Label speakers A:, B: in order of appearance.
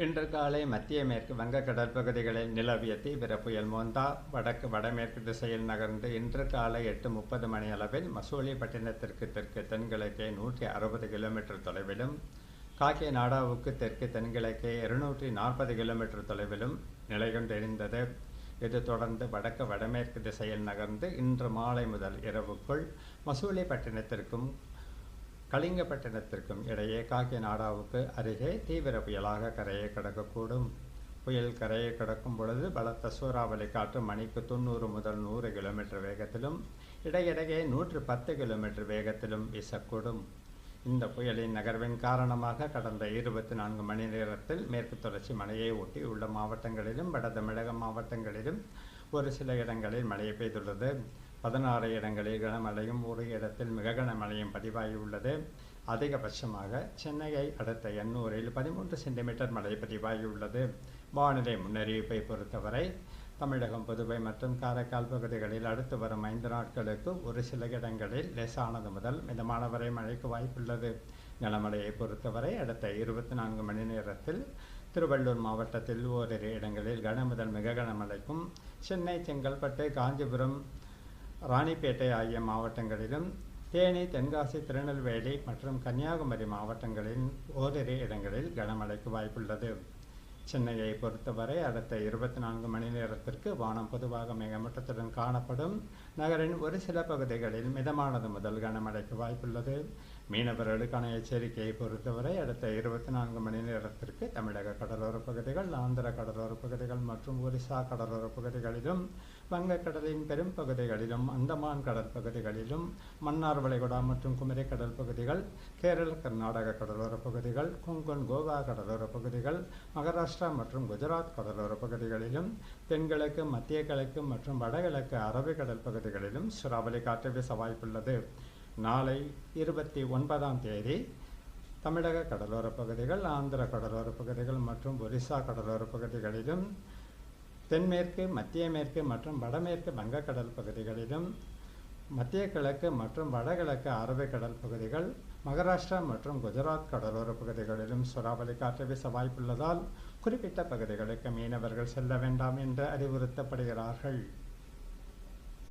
A: இன்று காலை மத்திய மேற்கு வங்கக்கடல் பகுதிகளில் நிலவிய தீவிர புயல் மோந்தா வடக்கு வடமேற்கு திசையில் நகர்ந்து இன்று காலை 8:30 மணி அளவில் மசூலிப்பட்டினத்திற்கு தெற்கு தென்கிழக்கே 160 கிலோமீட்டர் தொலைவிலும், காக்கிநாடாவுக்கு தெற்கு தென்கிழக்கே 240 கிலோமீட்டர் தொலைவிலும் நிலை கொண்டிருந்தது. இது தொடர்ந்து வடக்கு வடமேற்கு திசையில் நகர்ந்து இன்று மாலை முதல் இரவுக்குள் மசூலிப்பட்டினத்திற்கும் கலிங்கப்பட்டினத்திற்கும் இடையே காக்கிநாடாவுக்கு அருகே தீவிர புயலாக கரையை கடக்கக்கூடும். புயல் கரையை கடக்கும் பொழுது பலத்த சூறாவளி காற்று மணிக்கு 90 முதல் 100 கிலோமீட்டர் வேகத்திலும் இடையிடையே 110 கிலோமீட்டர் வேகத்திலும் வீசக்கூடும். இந்த புயலின் நகர்வின் காரணமாக கடந்த 24 மணி நேரத்தில் மேற்கு தொடர்ச்சி மலையை ஒட்டி உள்ள மாவட்டங்களிலும் வட தமிழக மாவட்டங்களிலும் ஒரு சில இடங்களில் மழை பெய்துள்ளது. 16 இடங்களில் கனமழையும் ஒரு இடத்தில் மிக கனமழையும் பதிவாகியுள்ளது. அதிகபட்சமாக சென்னையை அடுத்த எண்ணூரில் 13 சென்டிமீட்டர் மழை பதிவாகியுள்ளது. வானிலை முன்னறிவிப்பை பொறுத்தவரை தமிழகம், புதுவை மற்றும் காரைக்கால் பகுதிகளில் அடுத்து வரும் 5 நாட்களுக்கு ஒரு சில இடங்களில் லேசானது முதல் மிதமான வரை மழைக்கு வாய்ப்புள்ளது. கனமழையை பொறுத்தவரை அடுத்த 24 மணி நேரத்தில் திருவள்ளூர் மாவட்டத்தில் ஓரிரு இடங்களில் கன முதல் மிக கனமழைக்கும், சென்னை, செங்கல்பட்டு, காஞ்சிபுரம், ராணிப்பேட்டை ஆகிய மாவட்டங்களிலும், தேனி, தென்காசி, திருநெல்வேலி மற்றும் கன்னியாகுமரி மாவட்டங்களின் ஓரிரு இடங்களில் கனமழைக்கு வாய்ப்புள்ளது. சென்னையை பொறுத்தவரை அடுத்த 24 மணி நேரத்திற்கு வானம் பொதுவாக மேகமூட்டத்துடன் காணப்படும். நகரின் ஒரு சில பகுதிகளில் மிதமானது முதல் கனமழைக்கு வாய்ப்புள்ளது. மீனவர்களுக்கான எச்சரிக்கையை பொறுத்தவரை அடுத்த 24 மணி நேரத்திற்கு தமிழக கடலோர பகுதிகள், ஆந்திர கடலோர பகுதிகள் மற்றும் ஒரிசா கடலோர பகுதிகளிலும், வங்கக்கடலின் பெரும் பகுதிகளிலும், அந்தமான் கடல் பகுதிகளிலும், மன்னார் வளைகுடா மற்றும் குமரி கடல் பகுதிகள், கேரள கர்நாடக கடலோர பகுதிகள், கொங்கன் கோவா கடலோர பகுதிகள், மகாராஷ்டிரா மற்றும் குஜராத் கடலோர பகுதிகளிலும், தென்கிழக்கு, மத்திய கிழக்கு மற்றும் வடகிழக்கு அரபிக்கடல் பகுதிகளிலும் சூறாவளி காற்று வீச வாய்ப்புள்ளது. நாளை 29ஆம் தேதி தமிழக கடலோர பகுதிகள், ஆந்திர கடலோர பகுதிகள் மற்றும் ஒரிசா கடலோர பகுதிகளிலும், தென்மேற்கு, மத்திய மேற்கு மற்றும் வடமேற்கு வங்கக்கடல் பகுதிகளிலும், மத்திய கிழக்கு மற்றும் வடகிழக்கு அரபிக்கடல் பகுதிகள், மகாராஷ்டிரா மற்றும் குஜராத் கடலோர பகுதிகளிலும் சூறாவளி காற்று வீச வாய்ப்புள்ளதால் குறிப்பிட்ட பகுதிகளுக்கு மீனவர்கள் செல்ல வேண்டாம் என்று அறிவுறுத்தப்படுகிறார்கள்.